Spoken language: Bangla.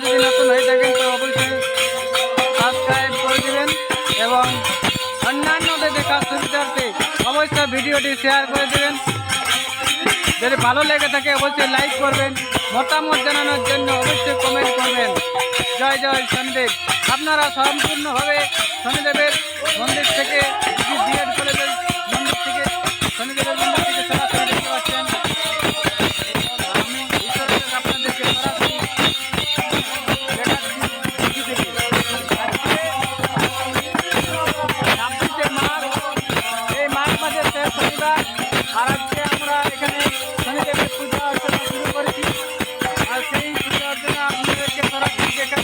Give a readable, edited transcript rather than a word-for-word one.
যদি নতুন হয়ে থাকেন তো অবশ্যই সাবস্ক্রাইব করে দেবেন এবং অন্যান্যদের দেখার সুবিধার্থে অবশ্যই ভিডিওটি শেয়ার করে দেবেন। যদি ভালো লেগে থাকে অবশ্যই লাইক করবেন, মতামত জানানোর জন্য অবশ্যই কমেন্ট করবেন। জয় জয় শনিদেব। আপনারা সম্পূর্ণভাবে শনিদেবের মন্দির থেকে বিএড কলেজের মন্দির থেকে শনিদেবের মন্দির থেকে সরাসরি দেখতে পাচ্ছেন। আমি ঈশ্বরের আপনাদেরকে সরাসরি এই মাঘ মাসের শেষ শনিবার, আর আজকে আমরা এখানে শনিদেবের পূজা অর্চনা শুরু করেছি। আর সেই পূজা অর্চনা আপনাদেরকে সরাসরি দেখা